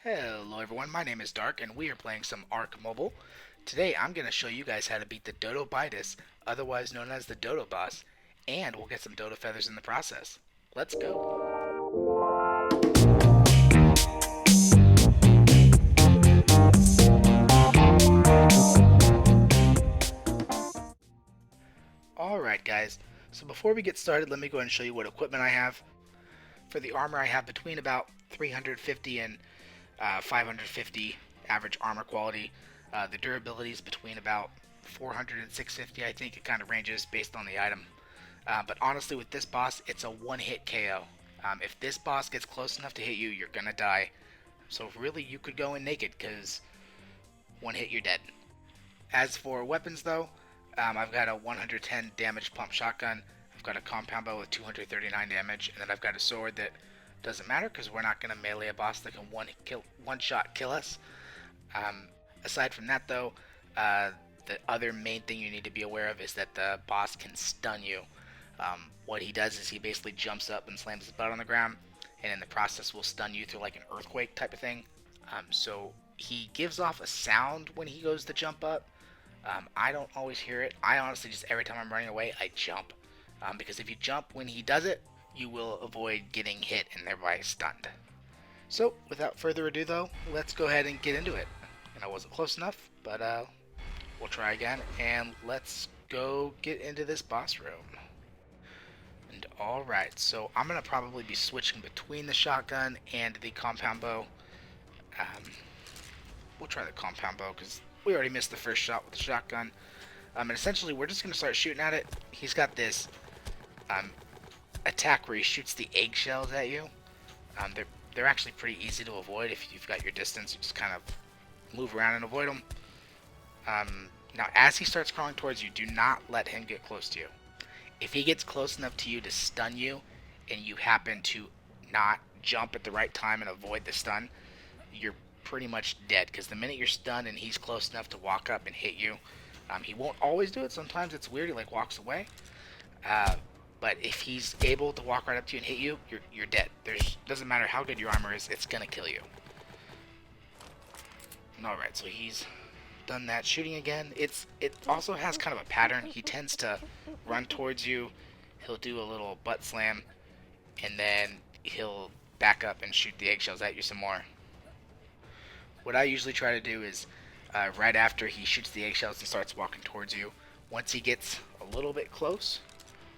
Hello everyone, my name is Dark and we are playing some Ark Mobile. Today I'm going to show you guys how to beat the Dodobitus, otherwise known as the Dodo Boss, and we'll get some Dodo feathers in the process. Let's go. Alright guys, so before we get started let me go ahead and show you what equipment I have. For the armor I have between about 350 and 550 average armor quality. The durability is between about 400 and 650. I think it kind of ranges based on the item. But honestly, with this boss, it's a one-hit KO. If this boss gets close enough to hit you, you're gonna die. So really, you could go in naked, because one hit, you're dead. As for weapons, though, I've got a 110 damage pump shotgun. I've got a compound bow with 239 damage, and then I've got a sword that doesn't matter because we're not going to melee a boss that can one shot kill us. Aside from that, though, the other main thing you need to be aware of is that the boss can stun you. What he does is he basically jumps up and slams his butt on the ground, and in the process will stun you through like an earthquake type of thing. So he gives off a sound when he goes to jump up. I don't always hear it. I honestly just every time I'm running away, I jump. Because if you jump when he does it, you will avoid getting hit and thereby stunned. So, without further ado though, let's go ahead and get into it. And I wasn't close enough, but we'll try again, and let's go get into this boss room. And alright, so I'm going to probably be switching between the shotgun and the compound bow. We'll try the compound bow because we already missed the first shot with the shotgun. And essentially we're just going to start shooting at it. He's got this attack where he shoots the eggshells at you. They're actually pretty easy to avoid if you've got your distance. You just kind of move around and avoid them. Now, as he starts crawling towards you, do not let him get close to you. If he gets close enough to you to stun you, and you happen to not jump at the right time and avoid the stun, you're pretty much dead. Because the minute you're stunned and he's close enough to walk up and hit you, he won't always do it. Sometimes it's weird. He like walks away. But if he's able to walk right up to you and hit you, you're dead. Doesn't matter how good your armor is, it's gonna kill you. Alright, so he's done that shooting again. It also has kind of a pattern. He tends to run towards you, he'll do a little butt slam, and then he'll back up and shoot the eggshells at you some more. What I usually try to do is, right after he shoots the eggshells and starts walking towards you, once he gets a little bit close,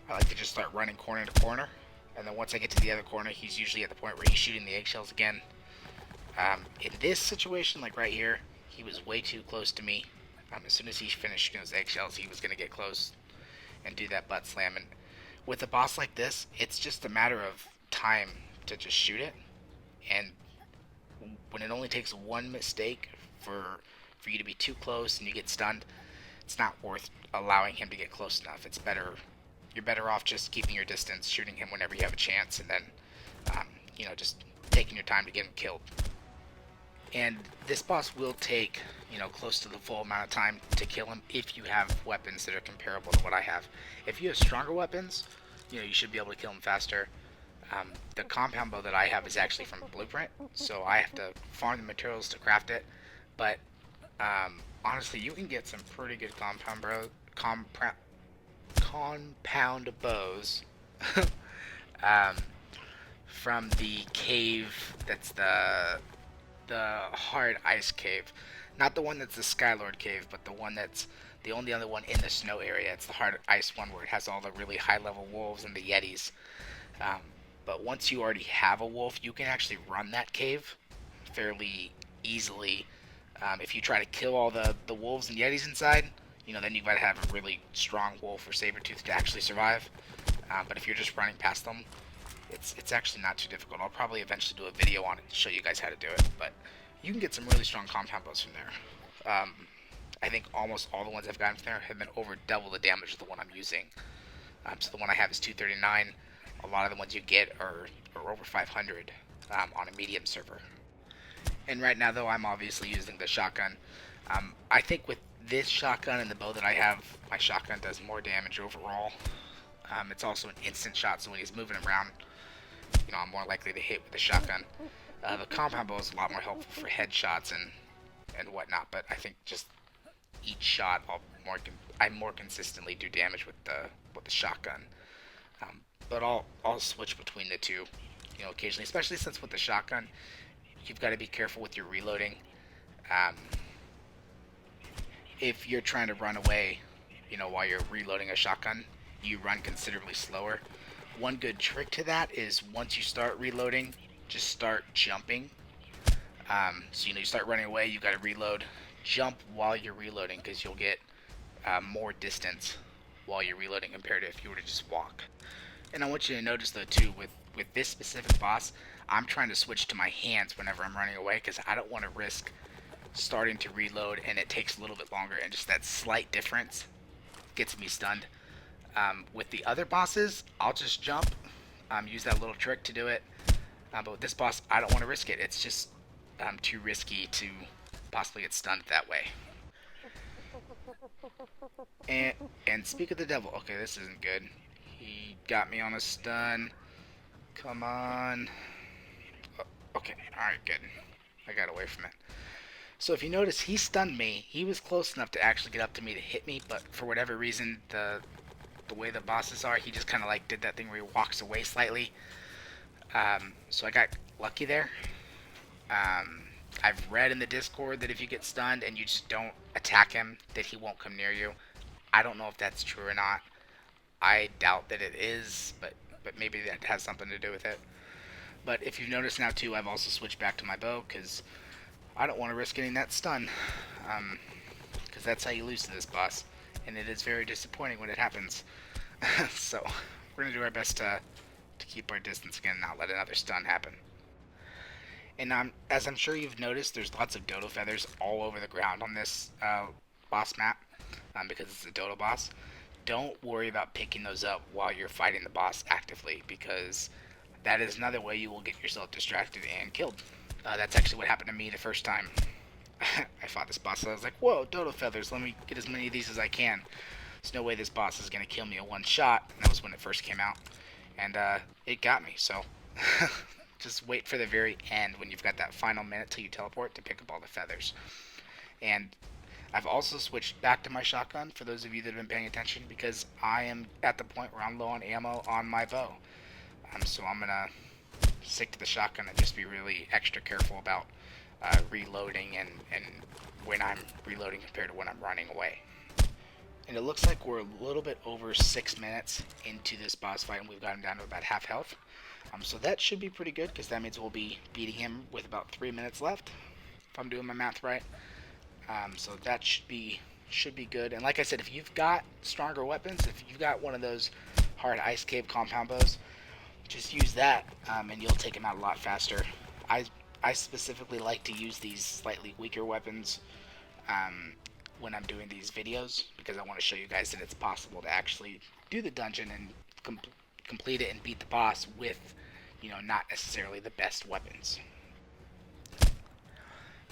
I like to just start running corner to corner, and then once I get to the other corner, he's usually at the point where he's shooting the eggshells again. In this situation, like right here, he was way too close to me. As soon as he finished shooting those eggshells, he was going to get close and do that butt slam. And with a boss like this, it's just a matter of time to just shoot it. And when it only takes one mistake for you to be too close and you get stunned, it's not worth allowing him to get close enough. You're better off just keeping your distance, shooting him whenever you have a chance, and then, just taking your time to get him killed. And this boss will take, close to the full amount of time to kill him if you have weapons that are comparable to what I have. If you have stronger weapons, you should be able to kill him faster. The compound bow that I have is actually from Blueprint, so I have to farm the materials to craft it. But honestly, you can get some pretty good compound bows from the cave that's the hard ice cave. Not the one that's the Skylord cave, but the one that's the only other one in the snow area. It's the hard ice one where it has all the really high level wolves and the yetis. But once you already have a wolf, you can actually run that cave fairly easily. If you try to kill all the wolves and yetis inside, then you've got to have a really strong wolf or saber-tooth to actually survive. But if you're just running past them, it's actually not too difficult. I'll probably eventually do a video on it to show you guys how to do it. But you can get some really strong compound bows from there. I think almost all the ones I've gotten from there have been over double the damage of the one I'm using. So the one I have is 239. A lot of the ones you get are over 500 on a medium server. And right now, though, I'm obviously using the shotgun. I think with this shotgun and the bow that I have, my shotgun does more damage overall. It's also an instant shot, so when he's moving around, I'm more likely to hit with the shotgun. The compound bow is a lot more helpful for headshots and whatnot, but I think just each shot I more consistently do damage with the shotgun. But I'll switch between the two, occasionally, especially since with the shotgun, you've got to be careful with your reloading. Um, if you're trying to run away, while you're reloading a shotgun, you run considerably slower. One good trick to that is once you start reloading, just start jumping. So you start running away, you got to reload. Jump while you're reloading because you'll get more distance while you're reloading compared to if you were to just walk. And I want you to notice though too, with this specific boss, I'm trying to switch to my hands whenever I'm running away because I don't want to risk starting to reload and it takes a little bit longer, and just that slight difference gets me stunned. With the other bosses, I'll just jump, use that little trick to do it. But with this boss, I don't want to risk it. It's just too risky to possibly get stunned that way. And speak of the devil. Okay, this isn't good. He got me on a stun. Come on. Okay, alright, good. I got away from it. So if you notice, he stunned me. He was close enough to actually get up to me to hit me, but for whatever reason, the way the bosses are, he just kind of like did that thing where he walks away slightly. So I got lucky there. I've read in the Discord that if you get stunned and you just don't attack him, that he won't come near you. I don't know if that's true or not. I doubt that it is, but maybe that has something to do with it. But if you've noticed now too, I've also switched back to my bow because I don't want to risk getting that stun. Because that's how you lose to this boss, and it is very disappointing when it happens. So we're gonna do our best to keep our distance again, and not let another stun happen. And as I'm sure you've noticed, there's lots of dodo feathers all over the ground on this boss map because it's a dodo boss. Don't worry about picking those up while you're fighting the boss actively, because that is another way you will get yourself distracted and killed. That's actually what happened to me the first time I fought this boss. So I was like, whoa, dodo feathers, let me get as many of these as I can. There's no way this boss is going to kill me in one shot. And that was when it first came out. And it got me, so just wait for the very end when you've got that final minute till you teleport to pick up all the feathers. And I've also switched back to my shotgun for those of you that have been paying attention, because I am at the point where I'm low on ammo on my bow. So I'm going to stick to the shotgun and just be really extra careful about reloading and when I'm reloading compared to when I'm running away. And it looks like we're a little bit over 6 minutes into this boss fight, and we've got him down to about half health. So that should be pretty good, because that means we'll be beating him with about 3 minutes left, if I'm doing my math right. So that should be good. And like I said, if you've got stronger weapons, if you've got one of those hard ice cave compound bows, just use that, and you'll take him out a lot faster. I specifically like to use these slightly weaker weapons when I'm doing these videos, because I want to show you guys that it's possible to actually do the dungeon and complete it and beat the boss with, not necessarily the best weapons.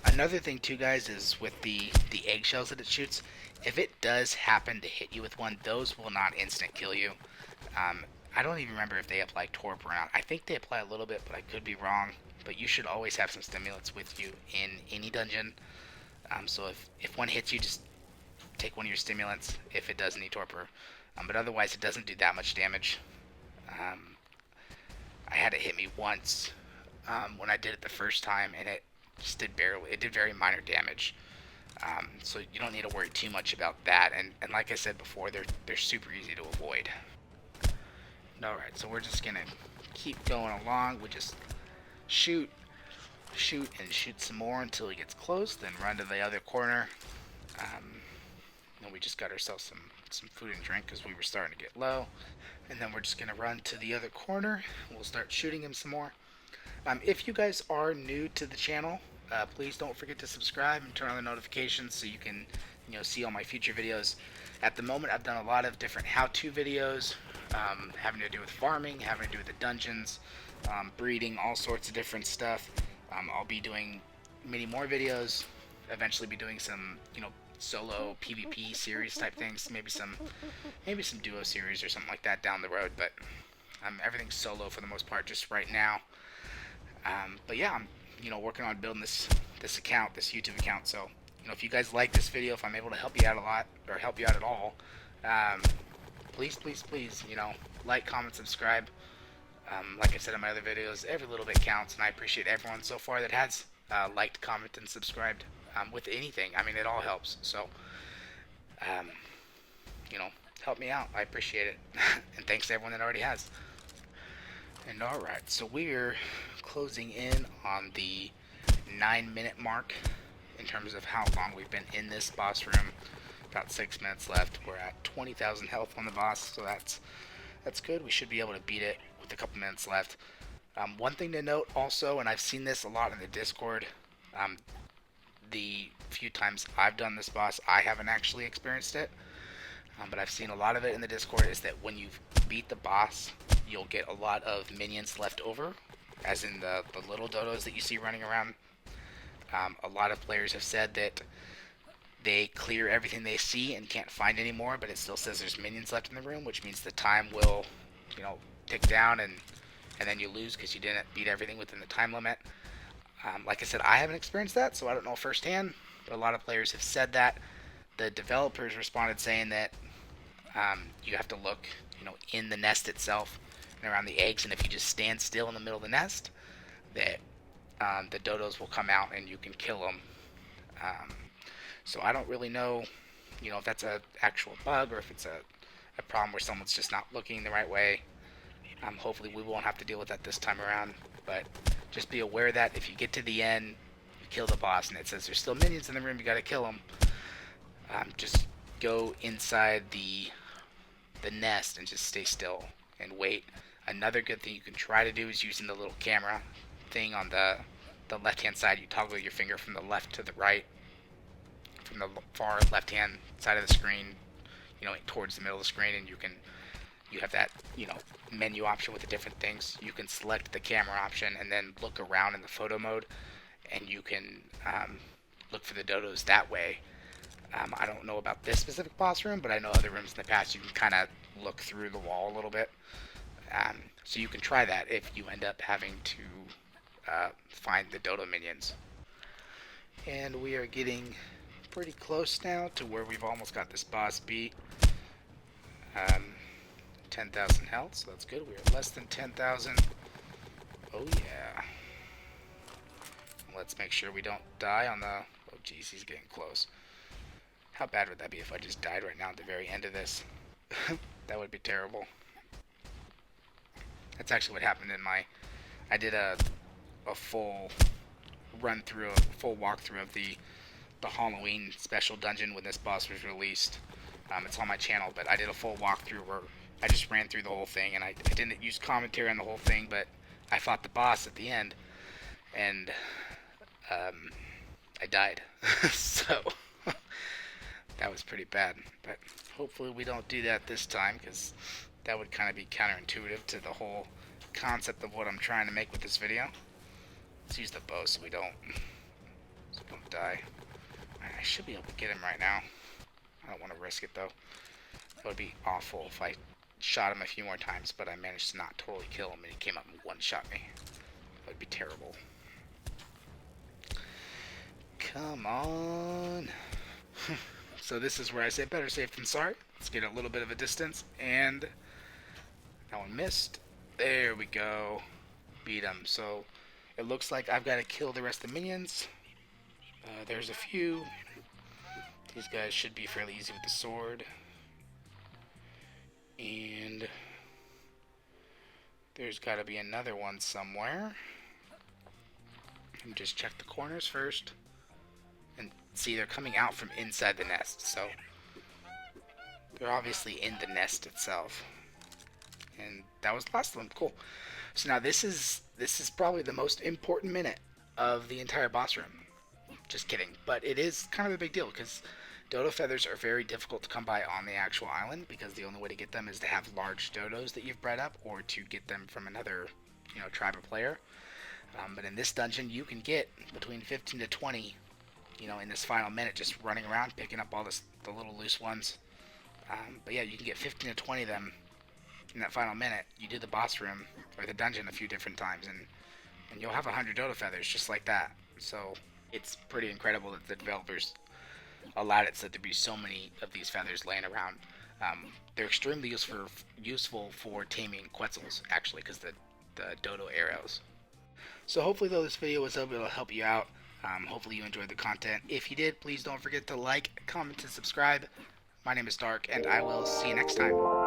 Another thing too, guys, is with the eggshells that it shoots, if it does happen to hit you with one, those will not instant kill you. I don't even remember if they apply torp or not. I think they apply a little bit, but I could be wrong. But you should always have some stimulants with you in any dungeon. So if one hits you, just take one of your stimulants if it does need torpor. But otherwise, it doesn't do that much damage. I had it hit me once when I did it the first time, and it just did barely. It did very minor damage. So you don't need to worry too much about that. And like I said before, they're super easy to avoid. Alright, so we're just gonna keep going along. We just shoot, and shoot some more until he gets close, then run to the other corner. And we just got ourselves some food and drink because we were starting to get low. And then we're just gonna run to the other corner. We'll start shooting him some more. If you guys are new to the channel, please don't forget to subscribe and turn on the notifications so you can see all my future videos. At the moment, I've done a lot of different how-to videos, having to do with farming, having to do with the dungeons, breeding, all sorts of different stuff. I'll be doing many more videos, eventually be doing some, solo PvP series type things, maybe some duo series or something like that down the road, but everything's solo for the most part just right now. But yeah, I'm working on building this YouTube account. So, if you guys like this video, if I'm able to help you out a lot or help you out at all, please, please, please, like, comment, subscribe. Like I said in my other videos, every little bit counts, and I appreciate everyone so far that has liked, commented, and subscribed with anything. I mean, it all helps. So, um, help me out. I appreciate it. And thanks to everyone that already has. And alright, so we're closing in on the 9-minute mark in terms of how long we've been in this boss room. About 6 minutes left. We're at 20,000 health on the boss, so that's good. We should be able to beat it with a couple minutes left. One thing to note also, and I've seen this a lot in the Discord, the few times I've done this boss, I haven't actually experienced it, but I've seen a lot of it in the Discord, is that when you beat the boss, you'll get a lot of minions left over, as in the little dodos that you see running around. A lot of players have said that they clear everything they see and can't find any more, but it still says there's minions left in the room, which means the time will, tick down, and then you lose because you didn't beat everything within the time limit. Like I said, I haven't experienced that, so I don't know firsthand, but a lot of players have said that. The developers responded saying that you have to look, in the nest itself and around the eggs, and if you just stand still in the middle of the nest, that the dodos will come out and you can kill them. So I don't really know, if that's an actual bug or if it's a problem where someone's just not looking the right way. Hopefully we won't have to deal with that this time around, but just be aware that if you get to the end, you kill the boss, and it says there's still minions in the room, you gotta kill them. Just go inside the nest and just stay still and wait. Another good thing you can try to do is using the little camera thing on the left hand side. You toggle your finger from the left to the right, from the far left hand side of the screen, towards the middle of the screen, and you have that menu option with the different things. You can select the camera option and then look around in the photo mode, and you can look for the dodos that way. I don't know about this specific boss room, but I know other rooms in the past you can kind of look through the wall a little bit. So you can try that if you end up having to find the dodo minions. And we are getting pretty close now to where we've almost got this boss beat. 10,000 health, so that's good. We're less than 10,000. Oh yeah. Let's make sure we don't die on the... Oh geez, he's getting close. How bad would that be if I just died right now at the very end of this? That would be terrible. That's actually what happened in my... I did a full run through, a full walkthrough of the Halloween special dungeon when this boss was released. It's on my channel, but I did a full walkthrough where I just ran through the whole thing, and I didn't use commentary on the whole thing, but I fought the boss at the end, and I died. So that was pretty bad, but hopefully we don't do that this time, because that would kind of be counterintuitive to the whole concept of what I'm trying to make with this video. Let's use the bow so we don't die. I should be able to get him right now. I don't want to risk it though. That would be awful if I shot him a few more times, but I managed to not totally kill him and he came up and one-shot me. That would be terrible. Come on. So this is where I say better safe than sorry. Let's get a little bit of a distance, and that one missed. There we go. Beat him. So it looks like I've got to kill the rest of the minions. There's a few. These guys should be fairly easy with the sword. And there's got to be another one somewhere. Let me just check the corners first. And see, they're coming out from inside the nest, so they're obviously in the nest itself. And that was the last of them. Cool. So now this is probably the most important minute of the entire boss room. Just kidding, but it is kind of a big deal because dodo feathers are very difficult to come by on the actual island, because the only way to get them is to have large dodos that you've bred up, or to get them from another, tribe or player. But in this dungeon, you can get between 15 to 20, in this final minute, just running around picking up all the little loose ones. But yeah, you can get 15 to 20 of them in that final minute. You do the boss room or the dungeon a few different times, and and you'll have 100 dodo feathers just like that. So it's pretty incredible that the developers allowed it so there be so many of these feathers laying around. They're extremely useful for taming quetzals, actually, because the dodo arrows. So hopefully, though, this video was able to help you out. Hopefully you enjoyed the content. If you did, please don't forget to like, comment, and subscribe. My name is Dark, and I will see you next time.